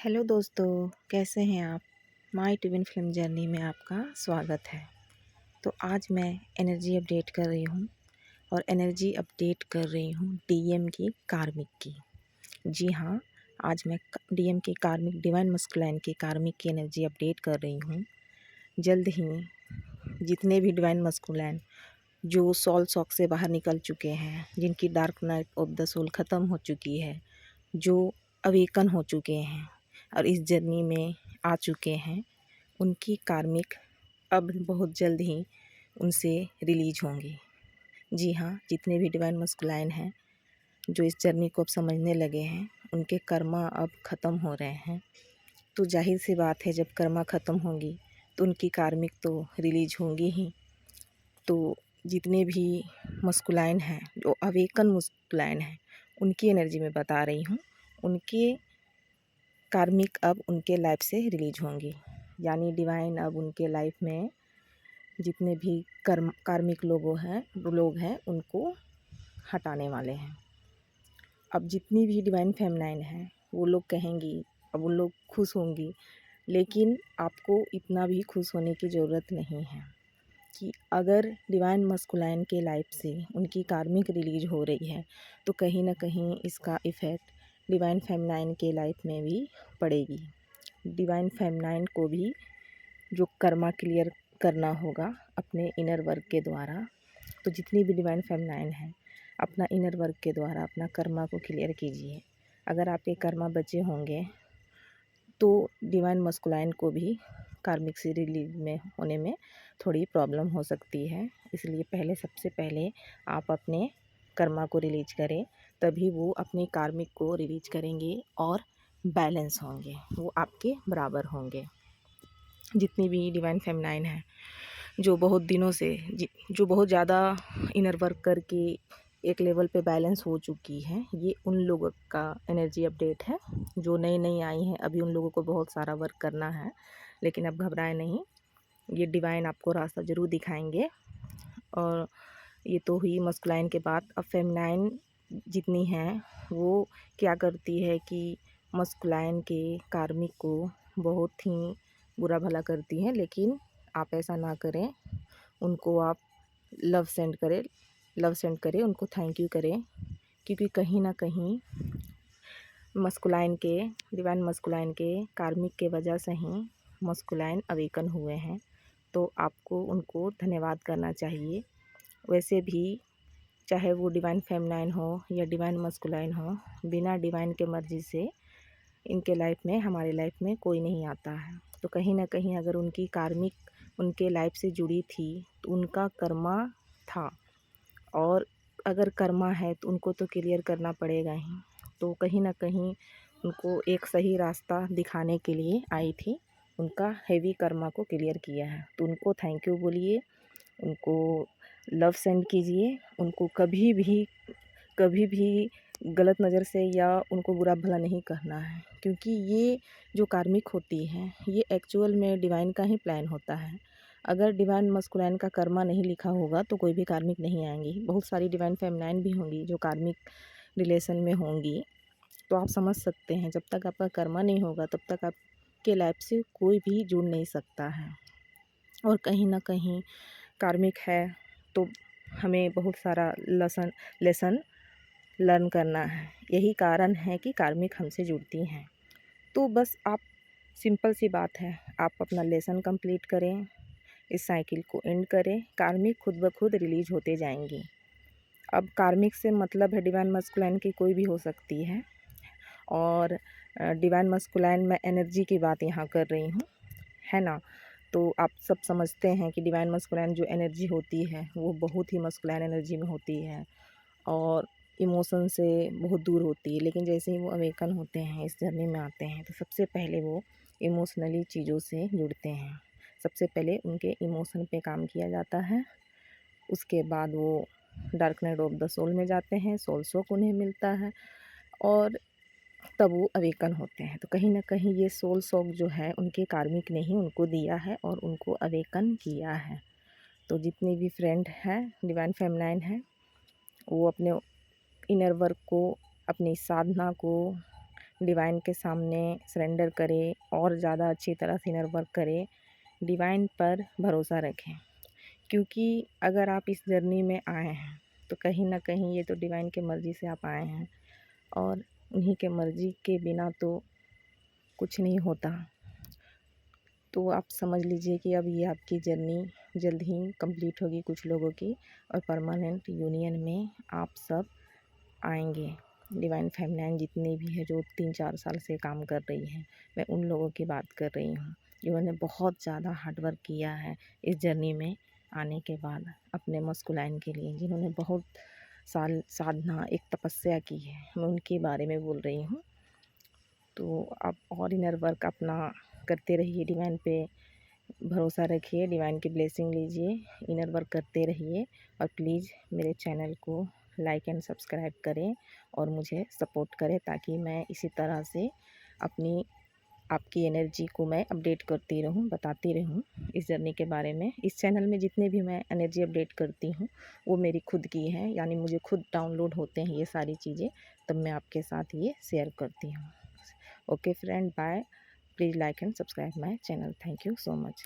Hello दोस्तों, कैसे हैं आप। माय ट्विन फिल्म जर्नी में आपका स्वागत है। तो आज मैं एनर्जी अपडेट कर रही हूँ और एनर्जी अपडेट कर रही हूँ डीएम की कार्मिक की। जी हाँ, आज मैं डीएम की कार्मिक डिवाइन मस्कुलाइन की कार्मिक की एनर्जी अपडेट कर रही हूँ। जल्द ही जितने भी डिवाइन मस्कुलाइन जो सोल सॉक से बाहर निकल चुके हैं, जिनकी dark night of the soul ख़त्म हो चुकी है, जो अवेकन हो चुके हैं और इस जर्नी में आ चुके हैं, उनकी कार्मिक अब बहुत जल्द ही उनसे रिलीज होंगी। जी हाँ, जितने भी डिवाइन मस्कुलाइन हैं जो इस जर्नी को अब समझने लगे हैं, उनके कर्मा अब ख़त्म हो रहे हैं। तो जाहिर सी बात है, जब कर्मा ख़त्म होंगी तो उनकी कार्मिक तो रिलीज होंगी ही। तो जितने भी मस्कुलाइन हैं, जो अवेकन मस्कुलाइन हैं, उनकी एनर्जी में बता रही हूँ। उनके कार्मिक अब उनके लाइफ से रिलीज होंगी, यानी डिवाइन अब उनके लाइफ में जितने भी कार्मिक लोग हैं उनको हटाने वाले हैं। अब जितनी भी डिवाइन फेमिनाइन हैं वो लोग कहेंगी, अब वो लोग खुश होंगी, लेकिन आपको इतना भी खुश होने की ज़रूरत नहीं है कि अगर डिवाइन मस्कुलाइन के लाइफ से उनकी कार्मिक रिलीज हो रही है तो कहीं ना कहीं इसका इफ़ेक्ट डिवाइन फेमिनाइन के लाइफ में भी पड़ेगी। डिवाइन फेमिनाइन को भी जो कर्मा क्लियर करना होगा अपने इनर वर्क के द्वारा। तो जितनी भी डिवाइन फेमिनाइन है, अपना इनर वर्क के द्वारा अपना कर्मा को क्लियर कीजिए। अगर आपके कर्मा बचे होंगे तो डिवाइन मस्कुलाइन को भी कार्मिक से रिलीज में होने में थोड़ी प्रॉब्लम हो सकती है। इसलिए सबसे पहले आप अपने कर्मा को रिलीज करें, तभी वो अपने कार्मिक को रिलीज करेंगे और बैलेंस होंगे, वो आपके बराबर होंगे। जितनी भी डिवाइन फेमिनाइन है जो बहुत दिनों से जो बहुत ज़्यादा इनर वर्क करके एक लेवल पे बैलेंस हो चुकी है, ये उन लोगों का एनर्जी अपडेट है। जो नई नई आई हैं, अभी उन लोगों को बहुत सारा वर्क करना है, लेकिन अब घबराएं नहीं, ये डिवाइन आपको रास्ता ज़रूर दिखाएंगे। और ये तो हुई मस्कुलाइन के बाद। अब फेमिनाइन जितनी हैं वो क्या करती है कि मस्कुलाइन के कार्मिक को बहुत ही बुरा भला करती हैं, लेकिन आप ऐसा ना करें। उनको आप लव सेंड करें, उनको थैंक यू करें, क्योंकि कहीं ना कहीं डिवाइन मस्कुलाइन के कार्मिक के वजह से ही मस्कुलाइन अवेकन हुए हैं। तो आपको उनको धन्यवाद करना चाहिए। वैसे भी चाहे वो डिवाइन फेमिनाइन हो या डिवाइन मस्कुलाइन हो, बिना डिवाइन के मर्जी से इनके लाइफ में, हमारे लाइफ में कोई नहीं आता है। तो कहीं ना कहीं अगर उनकी कार्मिक उनके लाइफ से जुड़ी थी तो उनका कर्मा था, और अगर कर्मा है तो उनको तो क्लियर करना पड़ेगा ही। तो कहीं ना कहीं उनको एक सही रास्ता दिखाने के लिए आई थी, उनका हेवी कर्मा को क्लियर किया है। तो उनको थैंक यू बोलिए, उनको लव सेंड कीजिए। उनको कभी भी गलत नज़र से या उनको बुरा भला नहीं करना है, क्योंकि ये जो कार्मिक होती हैं ये एक्चुअल में डिवाइन का ही प्लान होता है। अगर डिवाइन मस्कुलाइन का कर्मा नहीं लिखा होगा तो कोई भी कार्मिक नहीं आएंगी। बहुत सारी डिवाइन फेमिनाइन भी होंगी जो कार्मिक रिलेशन में होंगी। तो आप समझ सकते हैं, जब तक आपका कर्मा नहीं होगा तब तक आपके लाइफ से कोई भी जुड़ नहीं सकता है। और कहीं ना कहीं कार्मिक है तो हमें बहुत सारा लेसन लर्न करना है। यही कारण है कि कार्मिक हमसे जुड़ती हैं। तो बस आप, सिंपल सी बात है, आप अपना लेसन कंप्लीट करें, इस साइकिल को एंड करें, कार्मिक खुद ब खुद रिलीज होते जाएंगी। अब कार्मिक से मतलब है डिवाइन मस्कुलाइन की कोई भी हो सकती है, और डिवाइन मस्कुलाइन में एनर्जी की बात यहाँ कर रही हूँ, है ना। तो आप सब समझते हैं कि डिवाइन मस्कुलाइन जो एनर्जी होती है वो बहुत ही मस्कुलाइन एनर्जी में होती है और इमोशन से बहुत दूर होती है। लेकिन जैसे ही वो अवेकन होते हैं, इस जर्नी में आते हैं, तो सबसे पहले वो इमोशनली चीज़ों से जुड़ते हैं। सबसे पहले उनके इमोशन पे काम किया जाता है, उसके बाद वो dark night of the soul में जाते हैं, सोल शॉक उन्हें मिलता है और तब वो अवेकन होते हैं। तो कहीं ना कहीं ये सोल शॉक जो है उनके कार्मिक ने ही उनको दिया है और उनको अवेकन किया है। तो जितनी भी फ्रेंड हैं डिवाइन फेमिनाइन हैं, वो अपने इनर वर्क को, अपनी साधना को डिवाइन के सामने सरेंडर करें और ज़्यादा अच्छी तरह से इनर वर्क करें, डिवाइन पर भरोसा रखें। क्योंकि अगर आप इस जर्नी में आए हैं तो कहीं ना कहीं ये तो डिवाइन के मर्ज़ी से आप आए हैं, और उन्हीं के मर्ज़ी के बिना तो कुछ नहीं होता। तो आप समझ लीजिए कि अब ये आपकी जर्नी जल्द ही कंप्लीट होगी कुछ लोगों की, और परमानेंट यूनियन में आप सब आएंगे। डिवाइन फेमिनाइन जितनी भी है जो 3-4 साल से काम कर रही हैं, मैं उन लोगों की बात कर रही हूँ जिन्होंने बहुत ज़्यादा हार्डवर्क किया है इस जर्नी में आने के बाद अपने मस्कुलाइन के लिए, जिन्होंने बहुत साल साधना एक तपस्या की है, मैं उनके बारे में बोल रही हूँ। तो आप और इनर वर्क अपना करते रहिए, डिवाइन पे भरोसा रखिए, डिवाइन की ब्लेसिंग लीजिए, इनर वर्क करते रहिए, और प्लीज़ मेरे चैनल को लाइक एंड सब्सक्राइब करें और मुझे सपोर्ट करें, ताकि मैं इसी तरह से अपनी आपकी एनर्जी को मैं अपडेट करती रहूं, बताती रहूं इस जर्नी के बारे में। इस चैनल में जितने भी मैं एनर्जी अपडेट करती हूं वो मेरी खुद की है, यानी मुझे खुद डाउनलोड होते हैं ये सारी चीज़ें, तब मैं आपके साथ ये शेयर करती हूँ। Okay friend, bye. Please like and subscribe my channel. Thank you so much.